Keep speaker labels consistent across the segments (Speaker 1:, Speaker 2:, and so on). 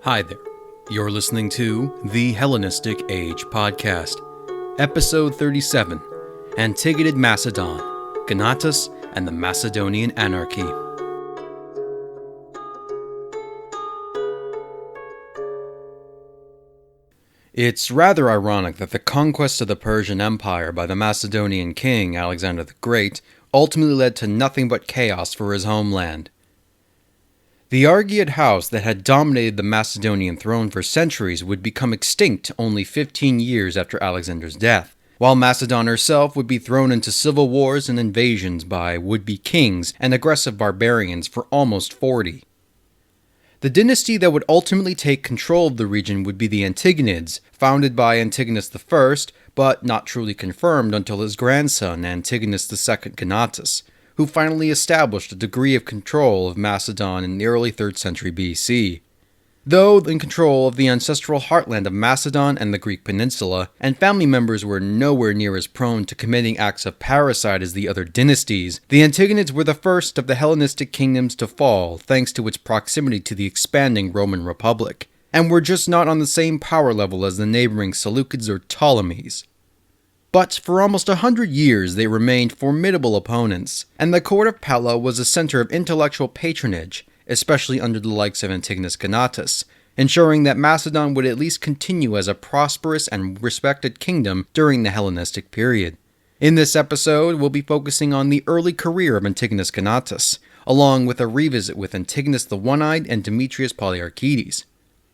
Speaker 1: Hi there. You're listening to the Hellenistic Age Podcast, Episode 37, Antigonid Macedon, Gennatus, and the Macedonian Anarchy. It's rather ironic that the conquest of the Persian Empire by the Macedonian king Alexander the Great ultimately led to nothing but chaos for his homeland. The Argead house that had dominated the Macedonian throne for centuries would become extinct only 15 years after Alexander's death, while Macedon herself would be thrown into civil wars and invasions by would-be kings and aggressive barbarians for almost 40. The dynasty that would ultimately take control of the region would be the Antigonids, founded by Antigonus I, but not truly confirmed until his grandson Antigonus II Gonatas, who finally established a degree of control of Macedon in the early 3rd century BC. Though in control of the ancestral heartland of Macedon and the Greek peninsula, and family members were nowhere near as prone to committing acts of parricide as the other dynasties, the Antigonids were the first of the Hellenistic kingdoms to fall thanks to its proximity to the expanding Roman Republic, and were just not on the same power level as the neighboring Seleucids or Ptolemies. But for almost 100 years they remained formidable opponents, and the court of Pella was a center of intellectual patronage, especially under the likes of Antigonus Gennatus, ensuring that Macedon would at least continue as a prosperous and respected kingdom during the Hellenistic period. In this episode, we'll be focusing on the early career of Antigonus Gennatus, along with a revisit with Antigonus the One-Eyed and Demetrius Poliorcetes.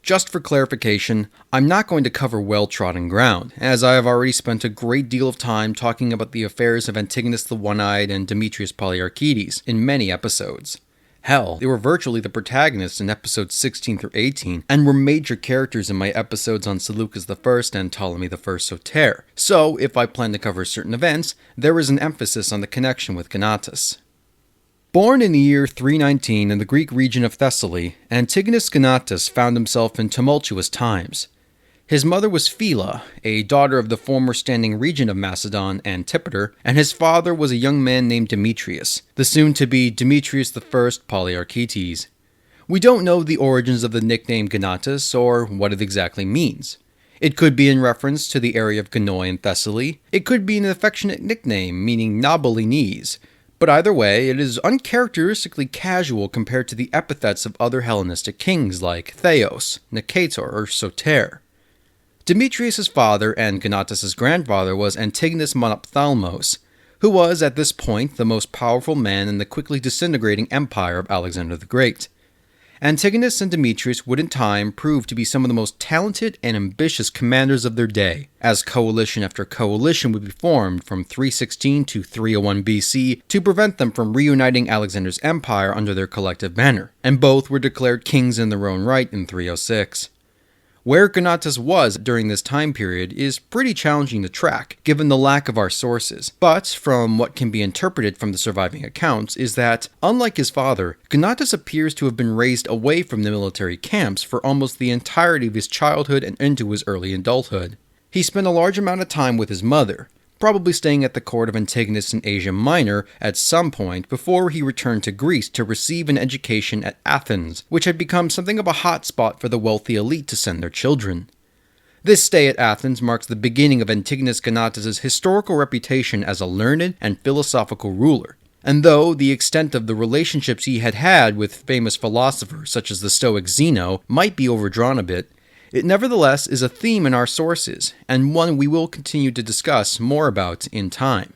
Speaker 1: Just for clarification, I'm not going to cover well-trodden ground, as I have already spent a great deal of time talking about the affairs of Antigonus the One-Eyed and Demetrius Poliorcetes in many episodes. Hell, they were virtually the protagonists in episodes 16 through 18, and were major characters in my episodes on Seleucus I and Ptolemy I Soter, so if I plan to cover certain events, there is an emphasis on the connection with Gennatus. Born in the year 319 in the Greek region of Thessaly, Antigonus Gennatus found himself in tumultuous times. His mother was Phila, a daughter of the former standing regent of Macedon, Antipater, and his father was a young man named Demetrius, the soon-to-be Demetrius I Poliorcetes. We don't know the origins of the nickname Gennatus or what it exactly means. It could be in reference to the area of Gnoi in Thessaly. It could be an affectionate nickname meaning knobbly knees. But either way, it is uncharacteristically casual compared to the epithets of other Hellenistic kings like Theos, Nicator, or Soter. Demetrius' father and Gennatus' grandfather was Antigonus Monopthalmus, who was at this point the most powerful man in the quickly disintegrating empire of Alexander the Great. Antigonus and Demetrius would in time prove to be some of the most talented and ambitious commanders of their day, as coalition after coalition would be formed from 316 to 301 BC to prevent them from reuniting Alexander's empire under their collective banner, and both were declared kings in their own right in 306. Where Gennatus was during this time period is pretty challenging to track, given the lack of our sources, but from what can be interpreted from the surviving accounts is that, unlike his father, Gennatus appears to have been raised away from the military camps for almost the entirety of his childhood and into his early adulthood. He spent a large amount of time with his mother, probably staying at the court of Antigonus in Asia Minor at some point before he returned to Greece to receive an education at Athens, which had become something of a hotspot for the wealthy elite to send their children. This stay at Athens marks the beginning of Antigonus Gennatus' historical reputation as a learned and philosophical ruler, and though the extent of the relationships he had had with famous philosophers such as the Stoic Zeno might be overdrawn a bit, it nevertheless is a theme in our sources, and one we will continue to discuss more about in time.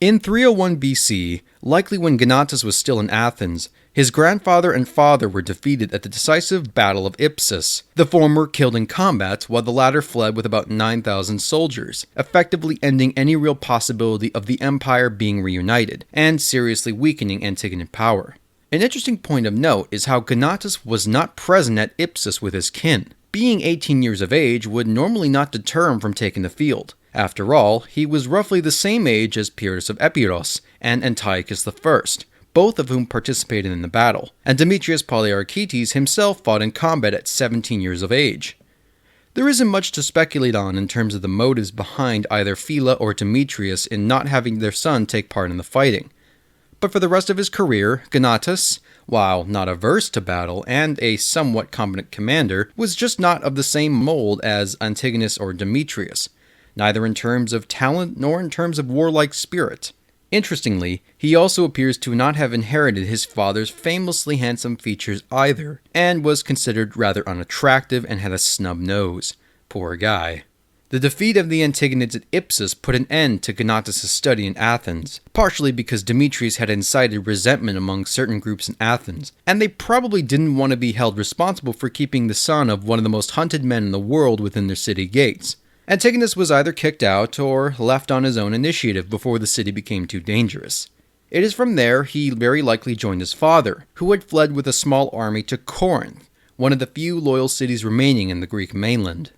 Speaker 1: In 301 BC, likely when Gennatus was still in Athens, his grandfather and father were defeated at the decisive Battle of Ipsus, the former killed in combat while the latter fled with about 9,000 soldiers, effectively ending any real possibility of the empire being reunited, and seriously weakening Antigonid power. An interesting point of note is how Gennatus was not present at Ipsus with his kin. Being 18 years of age would normally not deter him from taking the field. After all, he was roughly the same age as Pyrrhus of Epirus and Antiochus I, both of whom participated in the battle, and Demetrius Poliorcetes himself fought in combat at 17 years of age. There isn't much to speculate on in terms of the motives behind either Phila or Demetrius in not having their son take part in the fighting. But for the rest of his career, Gonatas, while not averse to battle and a somewhat competent commander, was just not of the same mold as Antigonus or Demetrius, neither in terms of talent nor in terms of warlike spirit. Interestingly, he also appears to not have inherited his father's famously handsome features either, and was considered rather unattractive and had a snub nose. Poor guy. The defeat of the Antigonids at Ipsus put an end to Gonatas' study in Athens, partially because Demetrius had incited resentment among certain groups in Athens, and they probably didn't want to be held responsible for keeping the son of one of the most hunted men in the world within their city gates. Antigonus was either kicked out or left on his own initiative before the city became too dangerous. It is from there he very likely joined his father, who had fled with a small army to Corinth, one of the few loyal cities remaining in the Greek mainland.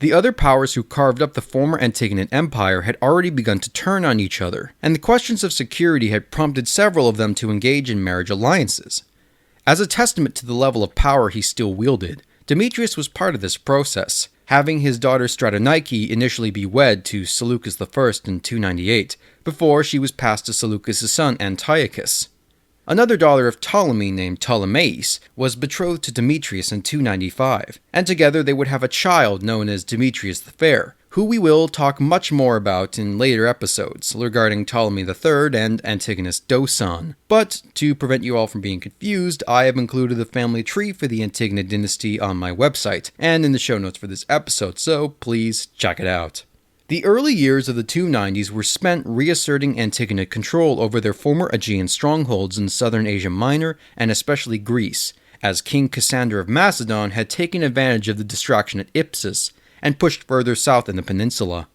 Speaker 1: The other powers who carved up the former Antigonid Empire had already begun to turn on each other, and the questions of security had prompted several of them to engage in marriage alliances. As a testament to the level of power he still wielded, Demetrius was part of this process, having his daughter Stratonice initially be wed to Seleucus I in 298, before she was passed to Seleucus' son Antiochus. Another daughter of Ptolemy named Ptolemais was betrothed to Demetrius in 295, and together they would have a child known as Demetrius the Fair, who we will talk much more about in later episodes regarding Ptolemy III and Antigonus Doson. But to prevent you all from being confused, I have included the family tree for the Antigonid dynasty on my website and in the show notes for this episode, so please check it out. The early years of the 290s were spent reasserting Antigonid control over their former Aegean strongholds in southern Asia Minor and especially Greece, as King Cassander of Macedon had taken advantage of the distraction at Ipsus and pushed further south in the peninsula.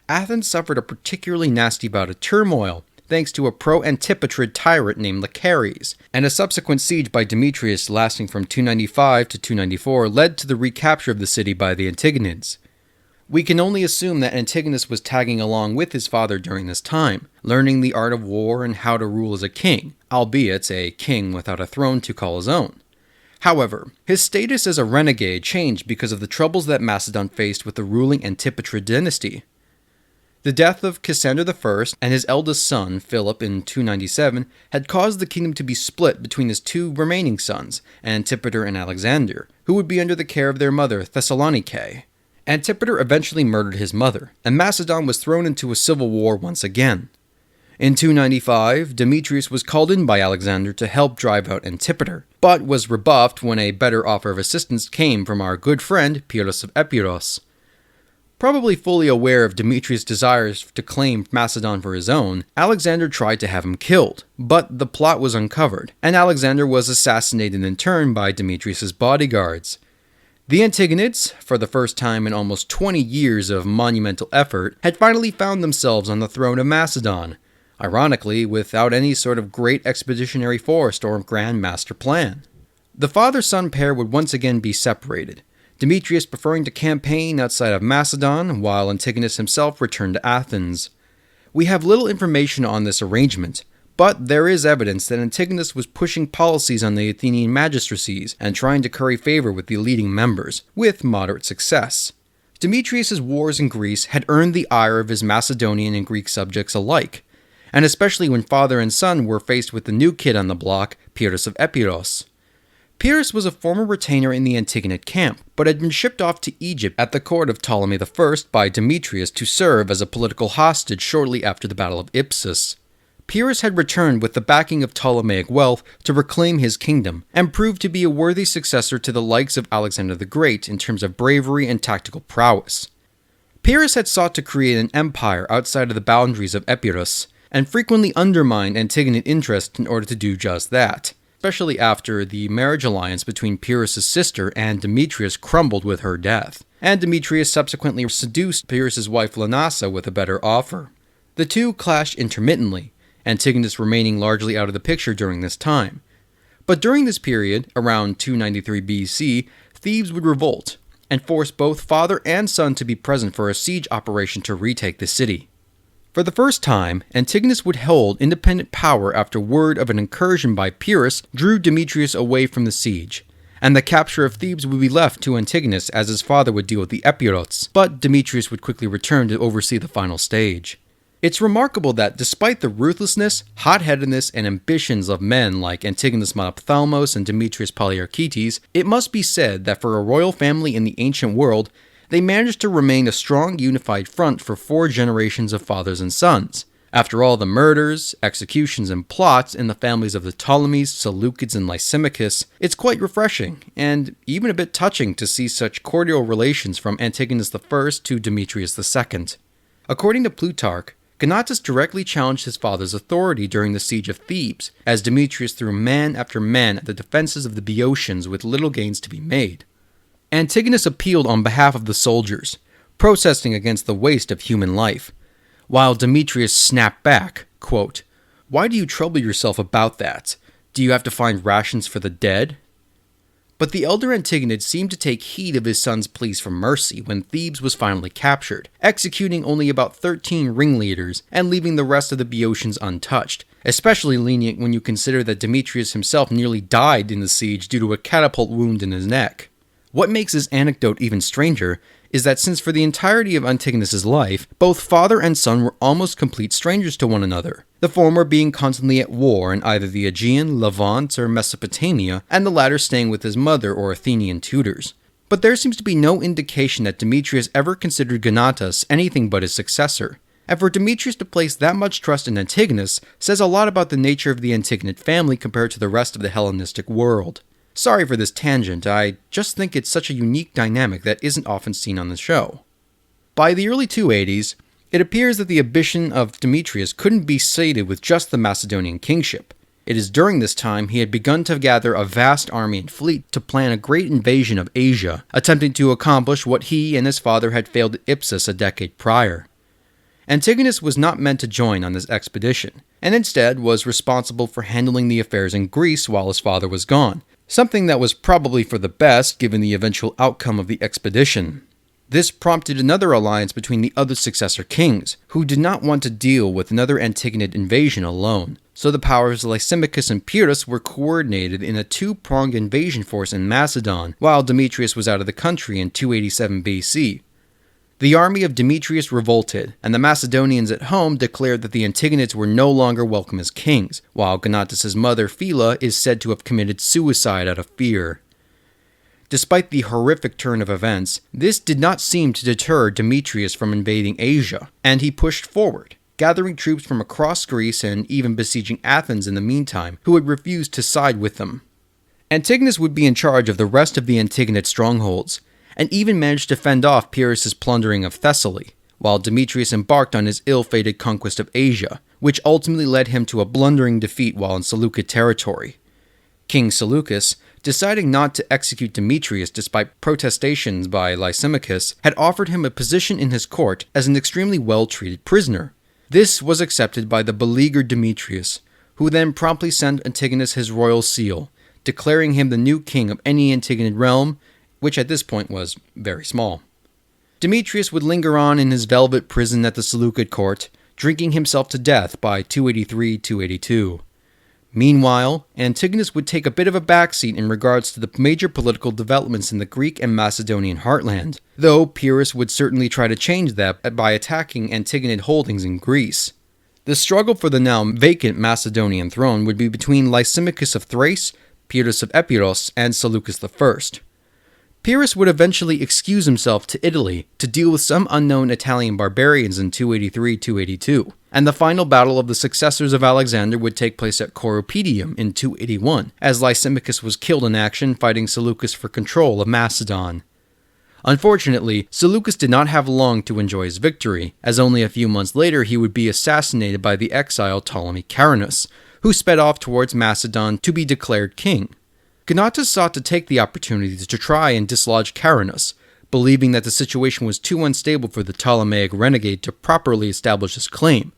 Speaker 1: Athens suffered a particularly nasty bout of turmoil, thanks to a pro-Antipatrid tyrant named Lachares, and a subsequent siege by Demetrius lasting from 295 to 294 led to the recapture of the city by the Antigonids. We can only assume that Antigonus was tagging along with his father during this time, learning the art of war and how to rule as a king, albeit a king without a throne to call his own. However, his status as a renegade changed because of the troubles that Macedon faced with the ruling Antipatrid dynasty. The death of Cassander I and his eldest son, Philip, in 297 had caused the kingdom to be split between his two remaining sons, Antipater and Alexander, who would be under the care of their mother, Thessalonike. Antipater eventually murdered his mother, and Macedon was thrown into a civil war once again. In 295, Demetrius was called in by Alexander to help drive out Antipater, but was rebuffed when a better offer of assistance came from our good friend Pyrrhus of Epirus. Probably fully aware of Demetrius' desires to claim Macedon for his own, Alexander tried to have him killed, but the plot was uncovered, and Alexander was assassinated in turn by Demetrius' bodyguards. The Antigonids, for the first time in almost 20 years of monumental effort, had finally found themselves on the throne of Macedon, ironically without any sort of great expeditionary force or grand master plan. The father-son pair would once again be separated, Demetrius preferring to campaign outside of Macedon, while Antigonus himself returned to Athens. We have little information on this arrangement, but there is evidence that Antigonus was pushing policies on the Athenian magistracies and trying to curry favor with the leading members, with moderate success. Demetrius' wars in Greece had earned the ire of his Macedonian and Greek subjects alike, and especially when father and son were faced with the new kid on the block, Pyrrhus of Epirus. Pyrrhus was a former retainer in the Antigonid camp, but had been shipped off to Egypt at the court of Ptolemy I by Demetrius to serve as a political hostage shortly after the Battle of Ipsus. Pyrrhus had returned with the backing of Ptolemaic wealth to reclaim his kingdom, and proved to be a worthy successor to the likes of Alexander the Great in terms of bravery and tactical prowess. Pyrrhus had sought to create an empire outside of the boundaries of Epirus, and frequently undermined Antigonid interest in order to do just that, especially after the marriage alliance between Pyrrhus' sister and Demetrius crumbled with her death, and Demetrius subsequently seduced Pyrrhus' wife Lanassa with a better offer. The two clashed intermittently, Antigonus remaining largely out of the picture during this time. But during this period, around 293 BC, Thebes would revolt, and force both father and son to be present for a siege operation to retake the city. For the first time, Antigonus would hold independent power after word of an incursion by Pyrrhus drew Demetrius away from the siege, and the capture of Thebes would be left to Antigonus as his father would deal with the Epirots, but Demetrius would quickly return to oversee the final stage. It's remarkable that despite the ruthlessness, hot-headedness, and ambitions of men like Antigonus Monopthalmus and Demetrius Poliorcetes, it must be said that for a royal family in the ancient world, they managed to remain a strong unified front for 4 generations of fathers and sons. After all the murders, executions, and plots in the families of the Ptolemies, Seleucids, and Lysimachus, it's quite refreshing, and even a bit touching to see such cordial relations from Antigonus I to Demetrius II. According to Plutarch, Gonatas directly challenged his father's authority during the siege of Thebes, as Demetrius threw man after man at the defenses of the Boeotians with little gains to be made. Antigonus appealed on behalf of the soldiers, protesting against the waste of human life, while Demetrius snapped back, quote, "Why do you trouble yourself about that? Do you have to find rations for the dead?" But the elder Antigonid seemed to take heed of his son's pleas for mercy when Thebes was finally captured, executing only about 13 ringleaders and leaving the rest of the Boeotians untouched, especially lenient when you consider that Demetrius himself nearly died in the siege due to a catapult wound in his neck. What makes this anecdote even stranger is that since for the entirety of Antigonus's life, both father and son were almost complete strangers to one another, the former being constantly at war in either the Aegean, Levant, or Mesopotamia, and the latter staying with his mother or Athenian tutors. But there seems to be no indication that Demetrius ever considered Gonatas anything but his successor, and for Demetrius to place that much trust in Antigonus says a lot about the nature of the Antigonid family compared to the rest of the Hellenistic world. Sorry for this tangent, I just think it's such a unique dynamic that isn't often seen on the show. By the early 280s, it appears that the ambition of Demetrius couldn't be sated with just the Macedonian kingship. It is during this time he had begun to gather a vast army and fleet to plan a great invasion of Asia, attempting to accomplish what he and his father had failed at Ipsus a decade prior. Antigonus was not meant to join on this expedition, and instead was responsible for handling the affairs in Greece while his father was gone, something that was probably for the best given the eventual outcome of the expedition. This prompted another alliance between the other successor kings, who did not want to deal with another Antigonid invasion alone, so the powers of Lysimachus and Pyrrhus were coordinated in a 2-pronged invasion force in Macedon, while Demetrius was out of the country in 287 BC. The army of Demetrius revolted, and the Macedonians at home declared that the Antigonids were no longer welcome as kings, while Gonatas' mother Phila is said to have committed suicide out of fear. Despite the horrific turn of events, this did not seem to deter Demetrius from invading Asia, and he pushed forward, gathering troops from across Greece and even besieging Athens in the meantime, who had refused to side with them. Antigonus would be in charge of the rest of the Antigonid strongholds, and even managed to fend off Pyrrhus' plundering of Thessaly, while Demetrius embarked on his ill-fated conquest of Asia, which ultimately led him to a blundering defeat while in Seleucid territory. King Seleucus, deciding not to execute Demetrius despite protestations by Lysimachus, had offered him a position in his court as an extremely well-treated prisoner. This was accepted by the beleaguered Demetrius, who then promptly sent Antigonus his royal seal, declaring him the new king of any Antigonid realm, which at this point was very small. Demetrius would linger on in his velvet prison at the Seleucid court, drinking himself to death by 283-282. Meanwhile, Antigonus would take a bit of a backseat in regards to the major political developments in the Greek and Macedonian heartland, though Pyrrhus would certainly try to change that by attacking Antigonid holdings in Greece. The struggle for the now vacant Macedonian throne would be between Lysimachus of Thrace, Pyrrhus of Epirus, and Seleucus I. Pyrrhus would eventually excuse himself to Italy to deal with some unknown Italian barbarians in 283-282, and the final battle of the successors of Alexander would take place at Coropedium in 281, as Lysimachus was killed in action fighting Seleucus for control of Macedon. Unfortunately, Seleucus did not have long to enjoy his victory, as only a few months later he would be assassinated by the exiled Ptolemy Epiganus, who sped off towards Macedon to be declared king. Gonatas sought to take the opportunity to try and dislodge Carinus, believing that the situation was too unstable for the Ptolemaic renegade to properly establish his claim.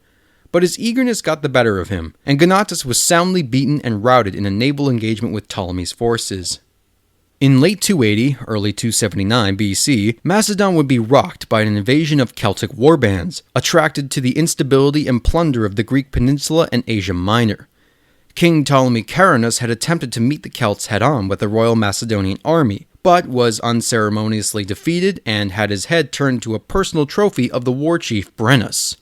Speaker 1: But his eagerness got the better of him, and Gonatas was soundly beaten and routed in a naval engagement with Ptolemy's forces. In late 280, early 279 BC, Macedon would be rocked by an invasion of Celtic warbands, attracted to the instability and plunder of the Greek peninsula and Asia Minor. King Ptolemy Carinus had attempted to meet the Celts head-on with the Royal Macedonian army, but was unceremoniously defeated and had his head turned into a personal trophy of the war chief Brennus.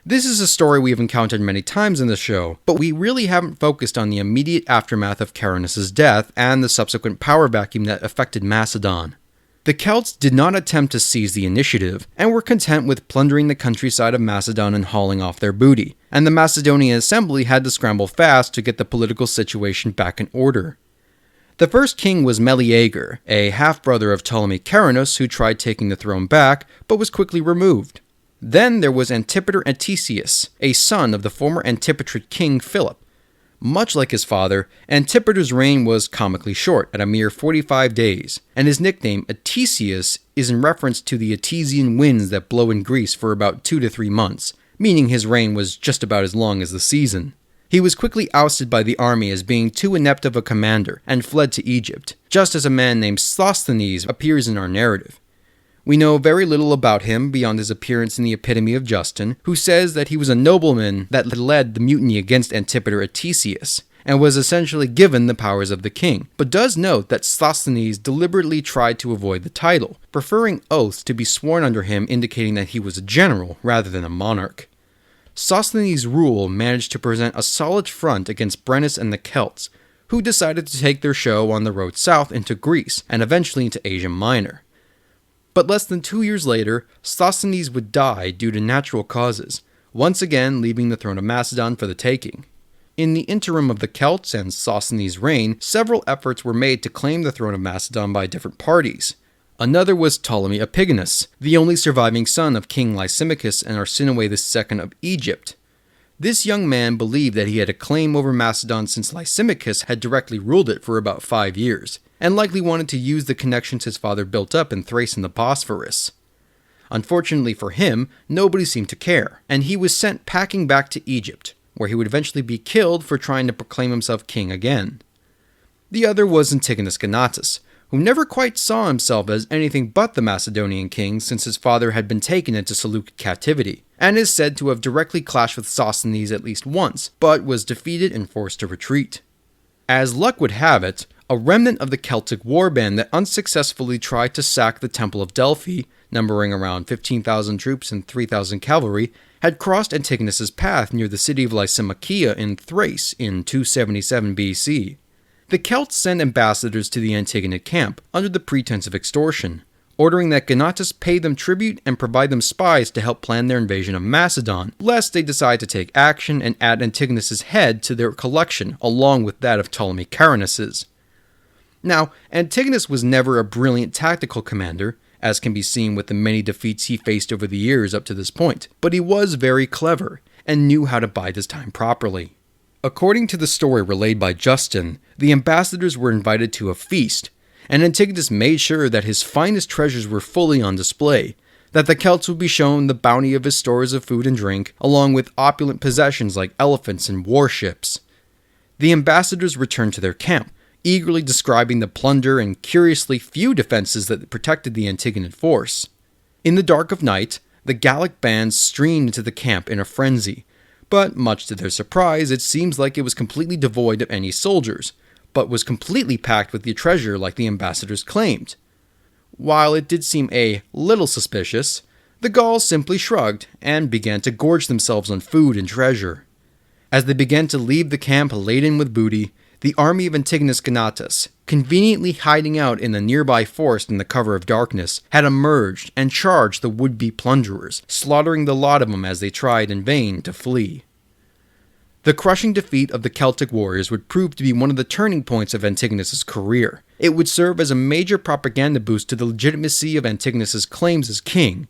Speaker 1: This is a story we have encountered many times in the show, but we really haven't focused on the immediate aftermath of Carinus' death and the subsequent power vacuum that affected Macedon. The Celts did not attempt to seize the initiative, and were content with plundering the countryside of Macedon and hauling off their booty, and the Macedonian assembly had to scramble fast to get the political situation back in order. The first king was Meleager, a half-brother of Ptolemy Carinus who tried taking the throne back, but was quickly removed. Then there was Antipater Anticius, a son of the former Antipatrid king Philip. Much like his father, Antipater's reign was comically short, at a mere 45 days, and his nickname, Atesius, is in reference to the Etesian winds that blow in Greece for about 2 to 3 months, meaning his reign was just about as long as the season. He was quickly ousted by the army as being too inept of a commander, and fled to Egypt, just as a man named Sosthenes appears in our narrative. We know very little about him beyond his appearance in the Epitome of Justin, who says that he was a nobleman that led the mutiny against Antipater Atesius, and was essentially given the powers of the king, but does note that Sosthenes deliberately tried to avoid the title, preferring oaths to be sworn under him indicating that he was a general rather than a monarch. Sosthenes' rule managed to present a solid front against Brennus and the Celts, who decided to take their show on the road south into Greece and eventually into Asia Minor. But less than 2 years later, Sosthenes would die due to natural causes, once again leaving the throne of Macedon for the taking. In the interim of the Celts and Sosthenes' reign, several efforts were made to claim the throne of Macedon by different parties. Another was Ptolemy Epiganus, the only surviving son of King Lysimachus and Arsinoe II of Egypt. This young man believed that he had a claim over Macedon since Lysimachus had directly ruled it for about 5 years, and likely wanted to use the connections his father built up in Thrace and the Bosphorus. Unfortunately for him, nobody seemed to care, and he was sent packing back to Egypt, where he would eventually be killed for trying to proclaim himself king again. The other was Antigonus Gennatus, who never quite saw himself as anything but the Macedonian king since his father had been taken into Seleucid captivity, and is said to have directly clashed with Sosthenes at least once, but was defeated and forced to retreat. As luck would have it, a remnant of the Celtic warband that unsuccessfully tried to sack the Temple of Delphi, numbering around 15,000 troops and 3,000 cavalry, had crossed Antigonus's path near the city of Lysimachia in Thrace in 277 BC. The Celts sent ambassadors to the Antigonid camp under the pretense of extortion, ordering that Gonatas pay them tribute and provide them spies to help plan their invasion of Macedon, lest they decide to take action and add Antigonus's head to their collection along with that of Ptolemy Carinus's. Now, Antigonus was never a brilliant tactical commander, as can be seen with the many defeats he faced over the years up to this point, but he was very clever and knew how to bide his time properly. According to the story relayed by Justin, the ambassadors were invited to a feast, and Antigonus made sure that his finest treasures were fully on display, that the Celts would be shown the bounty of his stores of food and drink, along with opulent possessions like elephants and warships. The ambassadors returned to their camp, eagerly describing the plunder and curiously few defenses that protected the Antigonid force. In the dark of night, the Gallic bands streamed into the camp in a frenzy, but much to their surprise, it seems like it was completely devoid of any soldiers, but was completely packed with the treasure like the ambassadors claimed. While it did seem a little suspicious, the Gauls simply shrugged and began to gorge themselves on food and treasure. As they began to leave the camp laden with booty, the army of Antigonus Gennatus, conveniently hiding out in the nearby forest in the cover of darkness, had emerged and charged the would-be plunderers, slaughtering the lot of them as they tried in vain to flee. The crushing defeat of the Celtic warriors would prove to be one of the turning points of Antigonus's career. It would serve as a major propaganda boost to the legitimacy of Antigonus's claims as king.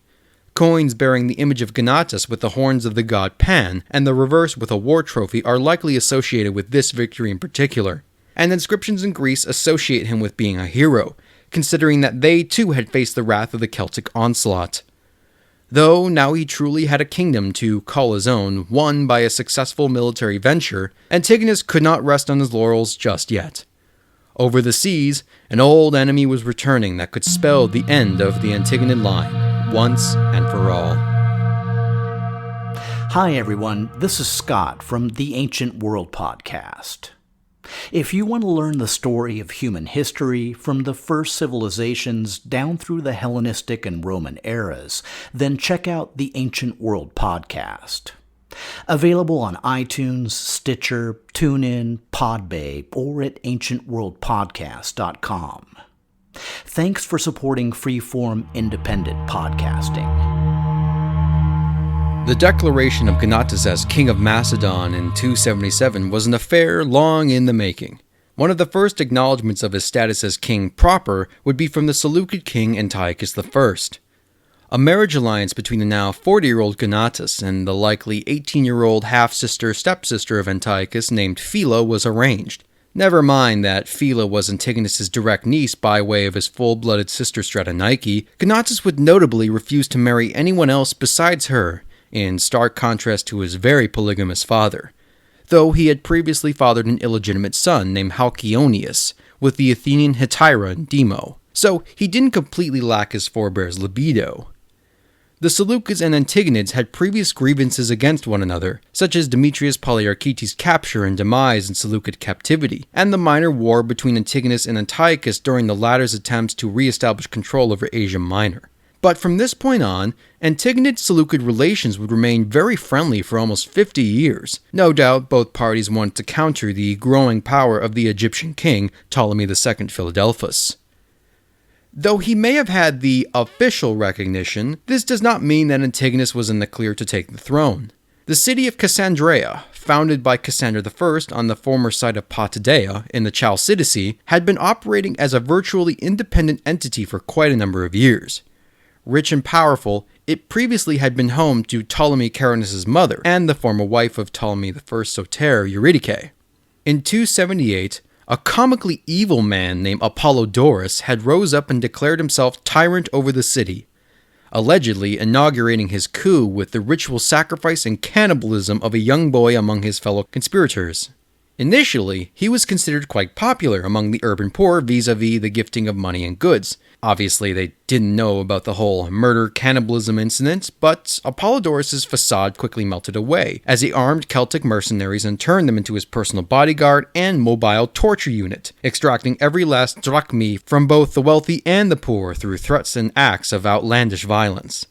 Speaker 1: Coins bearing the image of Gonatas with the horns of the god Pan, and the reverse with a war trophy are likely associated with this victory in particular, and inscriptions in Greece associate him with being a hero, considering that they too had faced the wrath of the Celtic onslaught. Though now he truly had a kingdom to call his own, won by a successful military venture, Antigonus could not rest on his laurels just yet. Over the seas, an old enemy was returning that could spell the end of the Antigonid line, once and for all.
Speaker 2: Hi everyone, this is Scott from the Ancient World Podcast. If you want to learn the story of human history from the first civilizations down through the Hellenistic and Roman eras, then check out the Ancient World Podcast. Available on iTunes, Stitcher, TuneIn, Podbay, or at ancientworldpodcast.com. Thanks for supporting freeform independent podcasting.
Speaker 1: The declaration of Gonatas as King of Macedon in 277 was an affair long in the making. One of the first acknowledgments of his status as king proper would be from the Seleucid king Antiochus I. A marriage alliance between the now 40-year-old Gonatas and the likely 18-year-old half-sister-stepsister of Antiochus named Phila was arranged. Never mind that Phila was Antigonus' direct niece by way of his full-blooded sister Stratonice, Gonatas would notably refuse to marry anyone else besides her, in stark contrast to his very polygamous father, though he had previously fathered an illegitimate son named Halcyonius with the Athenian Hetaira Demo, so he didn't completely lack his forebears' libido. The Seleucids and Antigonids had previous grievances against one another, such as Demetrius Poliorcetes' capture and demise in Seleucid captivity, and the minor war between Antigonus and Antiochus during the latter's attempts to re-establish control over Asia Minor. But from this point on, Antigonid-Seleucid relations would remain very friendly for almost 50 years. No doubt both parties wanted to counter the growing power of the Egyptian king, Ptolemy II Philadelphus. Though he may have had the official recognition, this does not mean that Antigonus was in the clear to take the throne. The city of Cassandreia, founded by Cassander I on the former site of Potidaea in the Chalcidice, had been operating as a virtually independent entity for quite a number of years. Rich and powerful, it previously had been home to Ptolemy Carinus' mother and the former wife of Ptolemy I Soter, Eurydice. In 278, a comically evil man named Apollodorus had rose up and declared himself tyrant over the city, allegedly inaugurating his coup with the ritual sacrifice and cannibalism of a young boy among his fellow conspirators. Initially, he was considered quite popular among the urban poor vis-a-vis the gifting of money and goods. Obviously, they didn't know about the whole murder-cannibalism incident, but Apollodorus' facade quickly melted away as he armed Celtic mercenaries and turned them into his personal bodyguard and mobile torture unit, extracting every last drachme from both the wealthy and the poor through threats and acts of outlandish violence.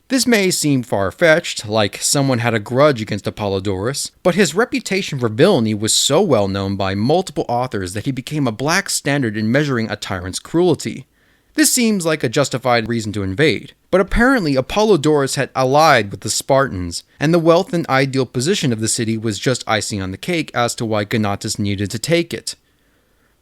Speaker 1: This may seem far-fetched, like someone had a grudge against Apollodorus, but his reputation for villainy was so well known by multiple authors that he became a black standard in measuring a tyrant's cruelty. This seems like a justified reason to invade, but apparently Apollodorus had allied with the Spartans, and the wealth and ideal position of the city was just icing on the cake as to why Gonatas needed to take it.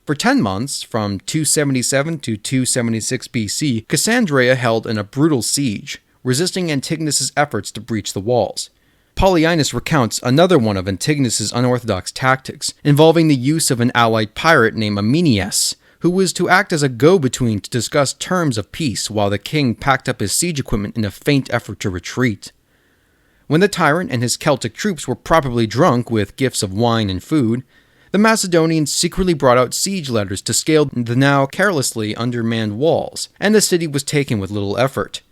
Speaker 1: For 10 months, from 277 to 276 BC, Cassandreia held in a brutal siege, resisting Antigonus' efforts to breach the walls. Polyaenus recounts another one of Antigonus' unorthodox tactics, involving the use of an allied pirate named Amenias, who was to act as a go-between to discuss terms of peace while the king packed up his siege equipment in a faint effort to retreat. When the tyrant and his Celtic troops were properly drunk with gifts of wine and food, the Macedonians secretly brought out siege ladders to scale the now carelessly undermanned walls, and the city was taken with little effort.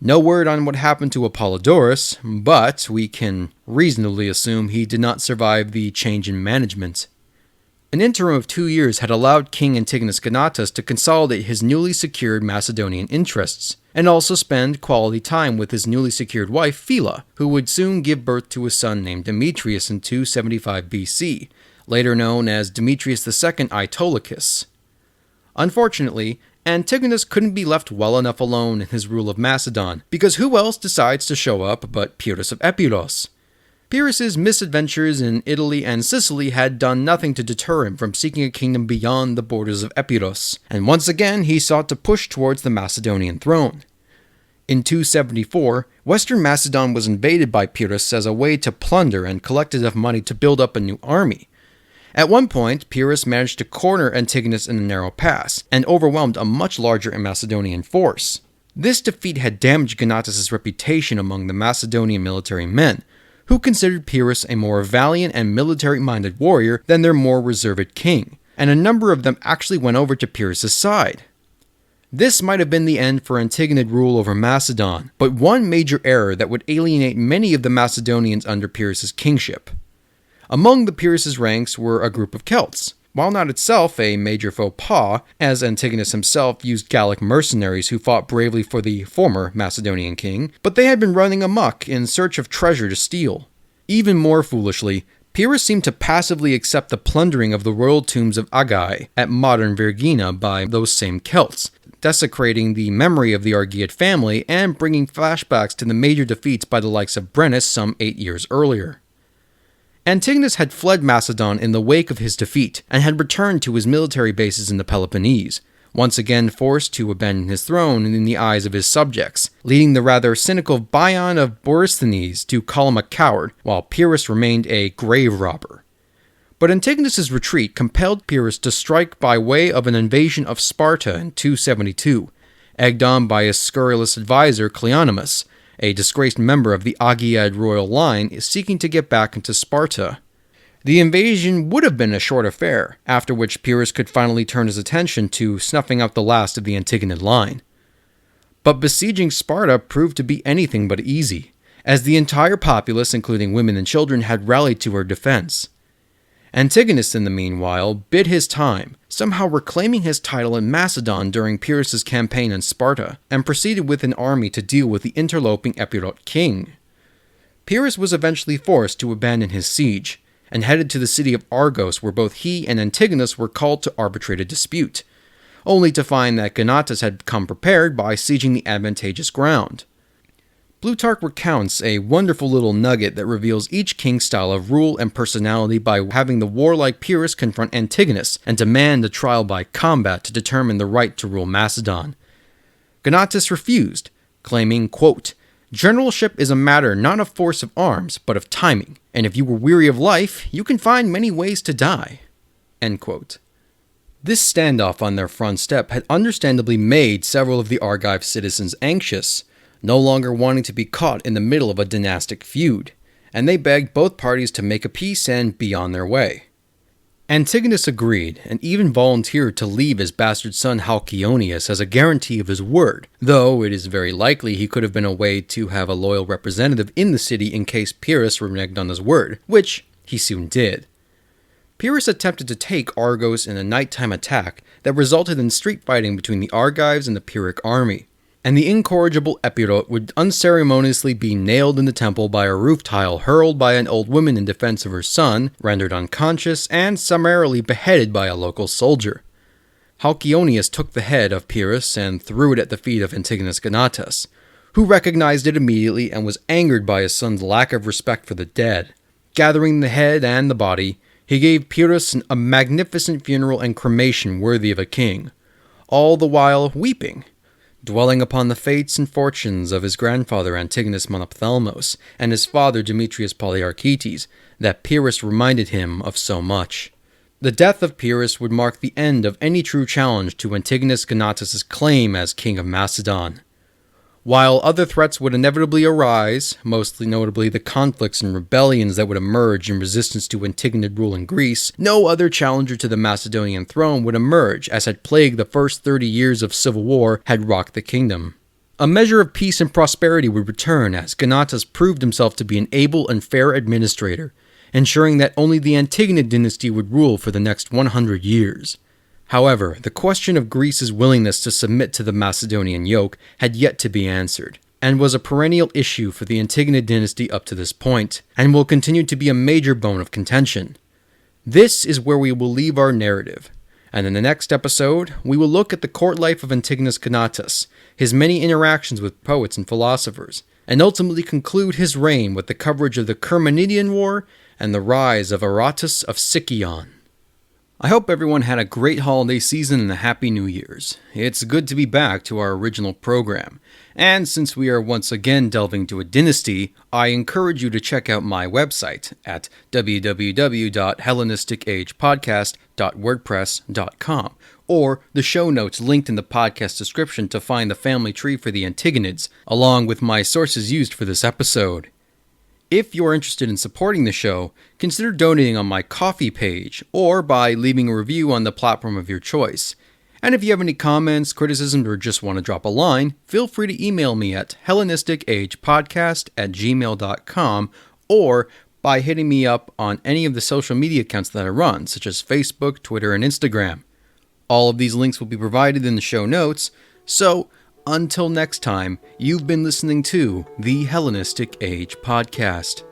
Speaker 1: No word on what happened to Apollodorus, but we can reasonably assume he did not survive the change in management. An interim of 2 years had allowed King Antigonus Gennatus to consolidate his newly secured Macedonian interests, and also spend quality time with his newly secured wife Phila, who would soon give birth to a son named Demetrius in 275 BC, later known as Demetrius II Autolycus. Unfortunately, Antigonus couldn't be left well enough alone in his rule of Macedon, because who else decides to show up but Pyrrhus of Epirus? Pyrrhus' misadventures in Italy and Sicily had done nothing to deter him from seeking a kingdom beyond the borders of Epiros, and once again he sought to push towards the Macedonian throne. In 274, Western Macedon was invaded by Pyrrhus as a way to plunder and collect enough money to build up a new army. At one point, Pyrrhus managed to corner Antigonus in a narrow pass, and overwhelmed a much larger Macedonian force. This defeat had damaged Gonatas' reputation among the Macedonian military men, who considered Pyrrhus a more valiant and military-minded warrior than their more reserved king, and a number of them actually went over to Pyrrhus' side. This might have been the end for Antigonid rule over Macedon, but one major error that would alienate many of the Macedonians under Pyrrhus' kingship. Among the Pyrrhus' ranks were a group of Celts. While not itself a major faux pas, as Antigonus himself used Gallic mercenaries who fought bravely for the former Macedonian king, but they had been running amok in search of treasure to steal. Even more foolishly, Pyrrhus seemed to passively accept the plundering of the royal tombs of Agae at modern Vergina by those same Celts, desecrating the memory of the Argead family and bringing flashbacks to the major defeats by the likes of Brennus some 8 years earlier. Antigonus had fled Macedon in the wake of his defeat and had returned to his military bases in the Peloponnese, once again forced to abandon his throne in the eyes of his subjects, leading the rather cynical Bion of Borysthenes to call him a coward, while Pyrrhus remained a grave robber. But Antigonus' retreat compelled Pyrrhus to strike by way of an invasion of Sparta in 272, egged on by his scurrilous advisor Cleonymus, a disgraced member of the Agiad royal line seeking to get back into Sparta. The invasion would have been a short affair, after which Pyrrhus could finally turn his attention to snuffing out the last of the Antigonid line. But besieging Sparta proved to be anything but easy, as the entire populace, including women and children, had rallied to her defense. Antigonus, in the meanwhile, bid his time, somehow reclaiming his title in Macedon during Pyrrhus' campaign in Sparta, and proceeded with an army to deal with the interloping Epirot king. Pyrrhus was eventually forced to abandon his siege, and headed to the city of Argos, where both he and Antigonus were called to arbitrate a dispute, only to find that Gonatas had come prepared by sieging the advantageous ground. Plutarch recounts a wonderful little nugget that reveals each king's style of rule and personality by having the warlike Pyrrhus confront Antigonus and demand a trial by combat to determine the right to rule Macedon. Gonatas refused, claiming, quote, "Generalship is a matter not of force of arms, but of timing, and if you were weary of life, you can find many ways to die." End quote. This standoff on their front step had understandably made several of the Argive citizens anxious, no longer wanting to be caught in the middle of a dynastic feud, and they begged both parties to make a peace and be on their way. Antigonus agreed, and even volunteered to leave his bastard son Halcyonius as a guarantee of his word, though it is very likely he could have been a way to have a loyal representative in the city in case Pyrrhus reneged on his word, which he soon did. Pyrrhus attempted to take Argos in a nighttime attack that resulted in street fighting between the Argives and the Pyrrhic army, and the incorrigible Epirot would unceremoniously be nailed in the temple by a roof tile hurled by an old woman in defense of her son, rendered unconscious, and summarily beheaded by a local soldier. Halcyonius took the head of Pyrrhus and threw it at the feet of Antigonus Gennatus, who recognized it immediately and was angered by his son's lack of respect for the dead. Gathering the head and the body, he gave Pyrrhus a magnificent funeral and cremation worthy of a king, all the while weeping, dwelling upon the fates and fortunes of his grandfather Antigonus Monopthalmus and his father Demetrius Poliorcetes that Pyrrhus reminded him of so much. The death of Pyrrhus would mark the end of any true challenge to Antigonus Gennatus' claim as king of Macedon. While other threats would inevitably arise, most notably the conflicts and rebellions that would emerge in resistance to Antigonid rule in Greece, no other challenger to the Macedonian throne would emerge as had plagued the first 30 years of civil war had rocked the kingdom. A measure of peace and prosperity would return as Gonatas proved himself to be an able and fair administrator, ensuring that only the Antigonid dynasty would rule for the next 100 years. However, the question of Greece's willingness to submit to the Macedonian yoke had yet to be answered, and was a perennial issue for the Antigonid dynasty up to this point, and will continue to be a major bone of contention. This is where we will leave our narrative, and in the next episode, we will look at the court life of Antigonus Gennatus, his many interactions with poets and philosophers, and ultimately conclude his reign with the coverage of the Charmanidian War and the rise of Aratus of Sicyon. I hope everyone had a great holiday season and a happy New Year's. It's good to be back to our original program, and since we are once again delving into a dynasty, I encourage you to check out my website at www.hellenisticagepodcast.wordpress.com, or the show notes linked in the podcast description to find the family tree for the Antigonids, along with my sources used for this episode. If you're interested in supporting the show, consider donating on my Ko-fi page or by leaving a review on the platform of your choice. And if you have any comments, criticisms, or just want to drop a line, feel free to email me at hellenisticagepodcast@gmail.com or by hitting me up on any of the social media accounts that I run, such as Facebook, Twitter, and Instagram. All of these links will be provided in the show notes, so until next time, you've been listening to the Hellenistic Age Podcast.